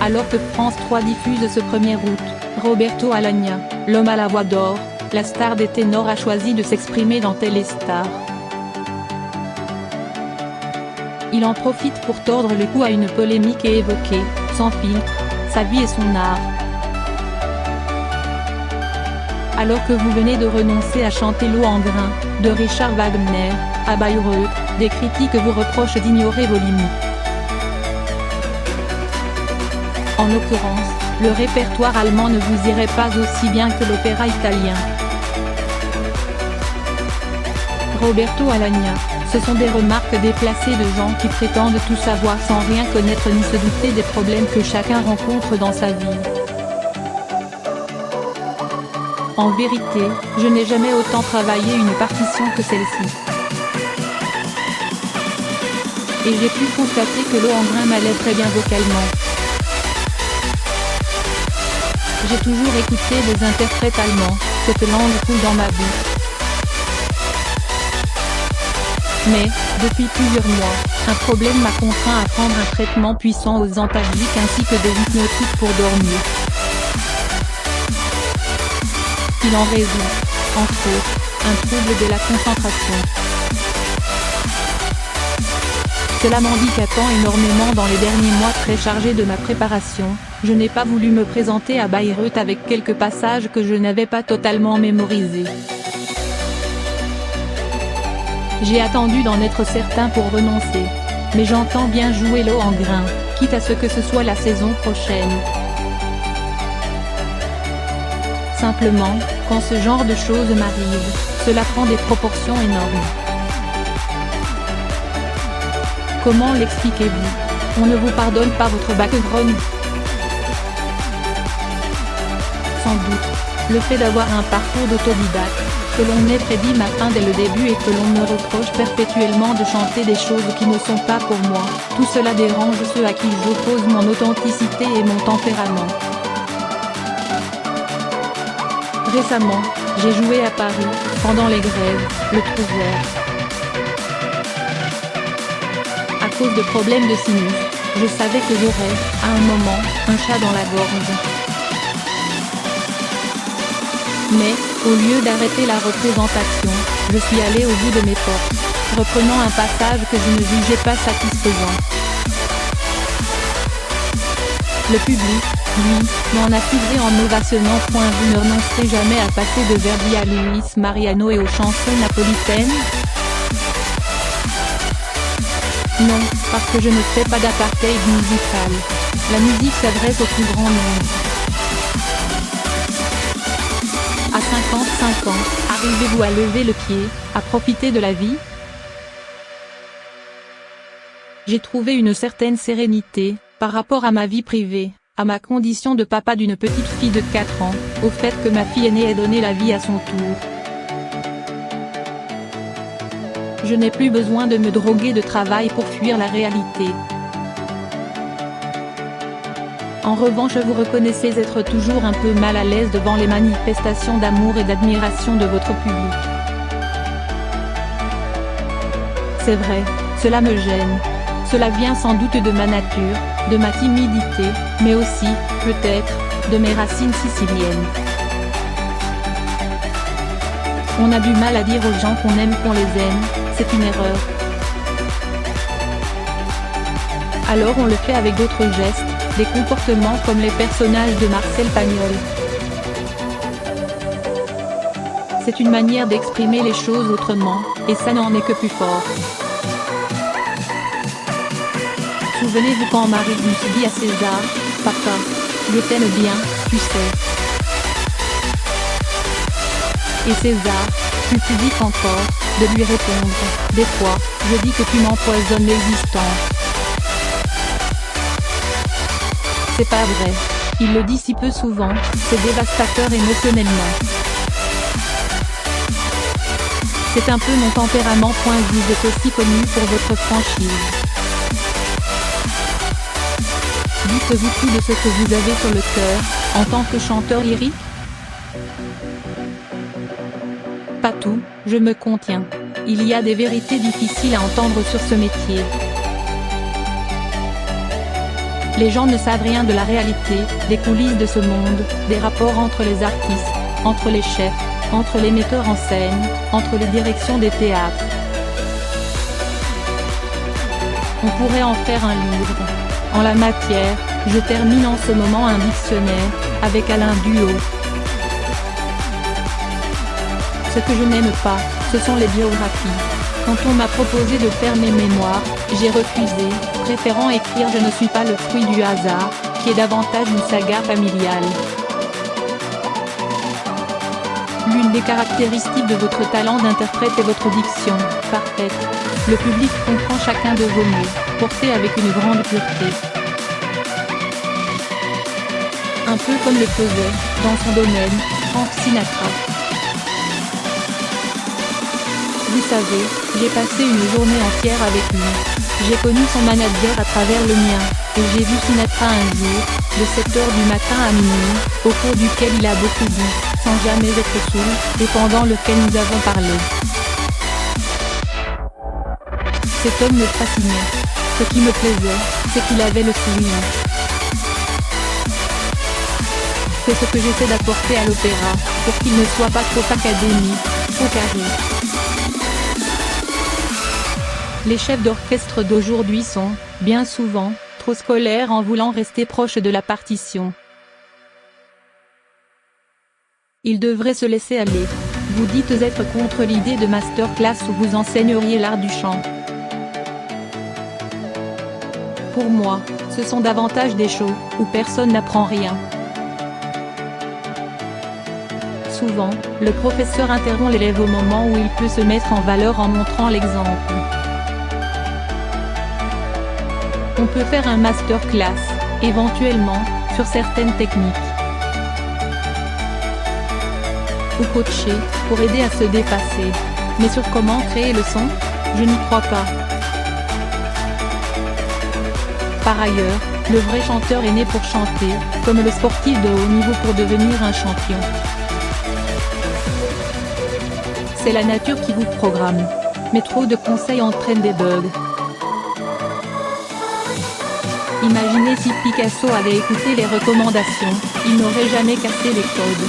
Alors que France 3 diffuse ce 1er août, Roberto Alagna, l'homme à la voix d'or, la star des ténors a choisi de s'exprimer dans Téléstar. Il en profite pour tordre le cou à une polémique et évoquer, sans filtre, sa vie et son art. Alors que vous venez de renoncer à chanter L'eau en grain, de Richard Wagner, à Bayreuth, des critiques vous reprochent d'ignorer vos limites. En l'occurrence, le répertoire allemand ne vous irait pas aussi bien que l'opéra italien. Roberto Alagna, ce sont des remarques déplacées de gens qui prétendent tout savoir sans rien connaître ni se douter des problèmes que chacun rencontre dans sa vie. En vérité, je n'ai jamais autant travaillé une partition que celle-ci. Et j'ai pu constater que L'eau en grain m'allait très bien vocalement. J'ai toujours écouté des interprètes allemands, cette langue coule dans ma vie. Mais, depuis plusieurs mois, un problème m'a contraint à prendre un traitement puissant aux antalgiques ainsi que des hypnotiques pour dormir. Il en résulte, entre autres, un trouble de la concentration. Cela m'handicapant énormément dans les derniers mois très chargés de ma préparation, je n'ai pas voulu me présenter à Bayreuth avec quelques passages que je n'avais pas totalement mémorisés. J'ai attendu d'en être certain pour renoncer. Mais j'entends bien jouer L'eau en grain, quitte à ce que ce soit la saison prochaine. Simplement, quand ce genre de choses m'arrive, cela prend des proportions énormes. Comment l'expliquez-vous? On ne vous pardonne pas votre background? Sans doute, le fait d'avoir un parcours d'autodidacte, que l'on ait prédit ma fin dès le début et que l'on me reproche perpétuellement de chanter des choses qui ne sont pas pour moi, tout cela dérange ceux à qui j'oppose mon authenticité et mon tempérament. Récemment, j'ai joué à Paris, pendant les grèves, le Trou vert. À cause de problèmes de sinus, je savais que j'aurais, à un moment, un chat dans la gorge. Mais, au lieu d'arrêter la représentation, je suis allé au bout de mes forces, reprenant un passage que je ne jugeais pas satisfaisant. Le public, lui, m'en a tiré en ovationnant. Vous ne renoncerez jamais à passer de Verdi à Luis Mariano et aux chansons napolitaines? Non, parce que je ne fais pas d'apartheid musical. La musique s'adresse au plus grand nombre. À 55 ans, arrivez-vous à lever le pied, à profiter de la vie? J'ai trouvé une certaine sérénité, par rapport à ma vie privée, à ma condition de papa d'une petite fille de 4 ans, au fait que ma fille aînée ait donné la vie à son tour. Je n'ai plus besoin de me droguer de travail pour fuir la réalité. En revanche, vous reconnaissez être toujours un peu mal à l'aise devant les manifestations d'amour et d'admiration de votre public. C'est vrai, cela me gêne. Cela vient sans doute de ma nature, de ma timidité, mais aussi, peut-être, de mes racines siciliennes. On a du mal à dire aux gens qu'on aime qu'on les aime, c'est une erreur. Alors on le fait avec d'autres gestes, des comportements comme les personnages de Marcel Pagnol. C'est une manière d'exprimer les choses autrement, et ça n'en est que plus fort. Souvenez-vous quand Marius dit à César, « Papa, je t'aime bien, tu sais. » Et César, plus pudique encore, de lui répondre, « Des fois, je dis que tu m'empoisonnes l'existence. » C'est pas vrai. Il le dit si peu souvent, c'est dévastateur émotionnellement. C'est un peu mon tempérament. Vous êtes aussi connu pour votre franchise. Dites-vous tout de ce que vous avez sur le cœur, en tant que chanteur lyrique? Pas tout, je me contiens. Il y a des vérités difficiles à entendre sur ce métier. Les gens ne savent rien de la réalité, des coulisses de ce monde, des rapports entre les artistes, entre les chefs, entre les metteurs en scène, entre les directions des théâtres. On pourrait en faire un livre. En la matière, je termine en ce moment un dictionnaire, avec Alain Duhaut. Ce que je n'aime pas, ce sont les biographies. Quand on m'a proposé de faire mes mémoires, j'ai refusé, préférant écrire « Je ne suis pas le fruit du hasard », qui est davantage une saga familiale. L'une des caractéristiques de votre talent d'interprète est votre diction, parfaite. Le public comprend chacun de vos mots, portés avec une grande pureté. Un peu comme le faisait, dans son domaine, Frank Sinatra. Vous savez, j'ai passé une journée entière avec lui. J'ai connu son manager à travers le mien, et j'ai vu Sinatra un jour, de 7 heures du matin à minuit, au cours duquel il a beaucoup bu, sans jamais être saoul, et pendant lequel nous avons parlé. Cet homme me fascinait. Ce qui me plaisait, c'est qu'il avait le sourire. C'est ce que j'essaie d'apporter à l'opéra, pour qu'il ne soit pas trop académique, trop carré. Les chefs d'orchestre d'aujourd'hui sont, bien souvent, trop scolaires en voulant rester proches de la partition. Ils devraient se laisser aller. Vous dites être contre l'idée de masterclass où vous enseigneriez l'art du chant. Pour moi, ce sont davantage des shows, où personne n'apprend rien. Souvent, le professeur interrompt l'élève au moment où il peut se mettre en valeur en montrant l'exemple. On peut faire un masterclass, éventuellement, sur certaines techniques. Ou coacher, pour aider à se dépasser. Mais sur comment créer le son, je n'y crois pas. Par ailleurs, le vrai chanteur est né pour chanter, comme le sportif de haut niveau pour devenir un champion. C'est la nature qui vous programme. Mais trop de conseils entraînent des bugs. Imaginez si Picasso avait écouté les recommandations, il n'aurait jamais cassé les codes.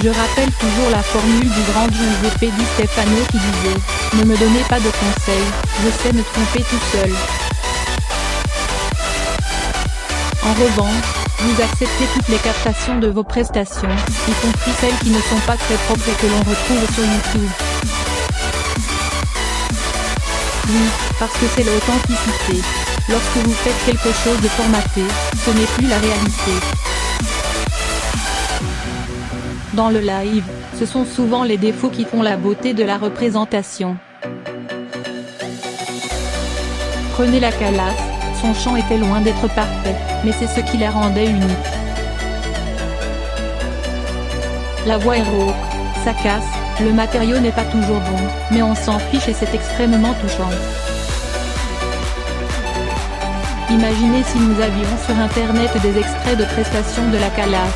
Je rappelle toujours la formule du grand Giuseppe Di Stefano qui disait « Ne me donnez pas de conseils, je sais me tromper tout seul ». En revanche, vous acceptez toutes les captations de vos prestations, y compris celles qui ne sont pas très propres et que l'on retrouve sur YouTube. Oui, parce que c'est l'authenticité. Lorsque vous faites quelque chose de formaté, ce n'est plus la réalité. Dans le live, ce sont souvent les défauts qui font la beauté de la représentation. Prenez la Calas, son chant était loin d'être parfait, mais c'est ce qui la rendait unique. La voix est rauque, ça casse, le matériau n'est pas toujours bon, mais on s'en fiche et c'est extrêmement touchant. Imaginez si nous avions sur internet des extraits de prestations de la Calas,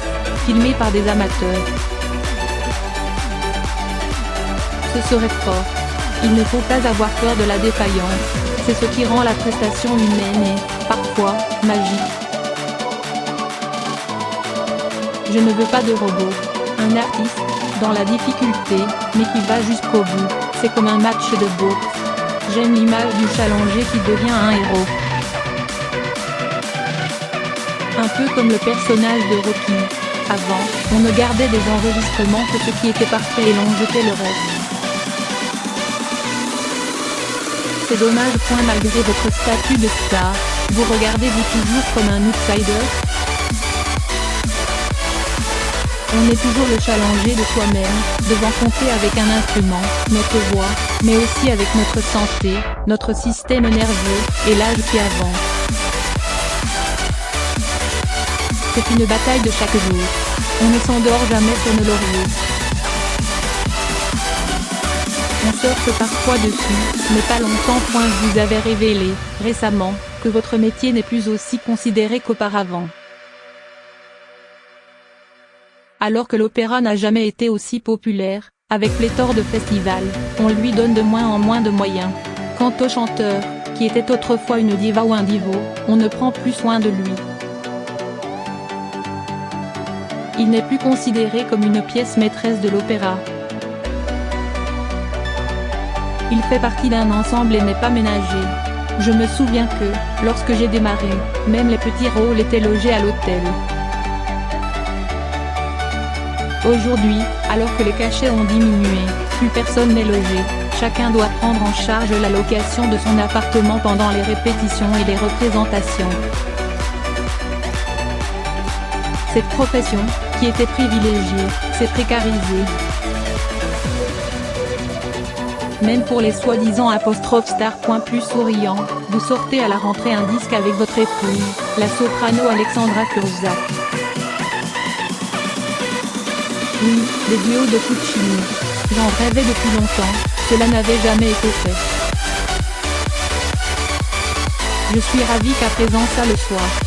filmés par des amateurs. Ce serait fort. Il ne faut pas avoir peur de la défaillance, c'est ce qui rend la prestation humaine et, parfois, magique. Je ne veux pas de robot. Un artiste, dans la difficulté, mais qui va jusqu'au bout, c'est comme un match de boxe. J'aime l'image du challenger qui devient un héros. Un peu comme le personnage de Rocky. Avant, on ne gardait des enregistrements que ce qui était parfait et l'on jetait le reste. C'est dommage. Malgré votre statut de star, vous regardez-vous toujours comme un outsider? On est toujours le challenger de soi-même, devant compter avec un instrument, notre voix, mais aussi avec notre santé, notre système nerveux, et l'âge qui avance. C'est une bataille de chaque jour. On ne s'endort jamais sur nos lauriers. On surfe parfois dessus, mais pas longtemps. Vous avez révélé, récemment, que votre métier n'est plus aussi considéré qu'auparavant. Alors que l'opéra n'a jamais été aussi populaire, avec pléthore de festivals, on lui donne de moins en moins de moyens. Quant aux chanteurs, qui était autrefois une diva ou un divo, on ne prend plus soin de lui. Il n'est plus considéré comme une pièce maîtresse de l'opéra. Il fait partie d'un ensemble et n'est pas ménagé. Je me souviens que, lorsque j'ai démarré, même les petits rôles étaient logés à l'hôtel. Aujourd'hui, alors que les cachets ont diminué, plus personne n'est logé, chacun doit prendre en charge la location de son appartement pendant les répétitions et les représentations. Cette profession, qui était privilégiée, s'est précarisée. Même pour les soi-disant *stars plus souriants, vous sortez à la rentrée un disque avec votre épouse, la soprano Alexandra Kurzak. Oui, des duos de Puccini. J'en rêvais depuis longtemps, cela n'avait jamais été fait. Je suis ravie qu'à présent ça le soit.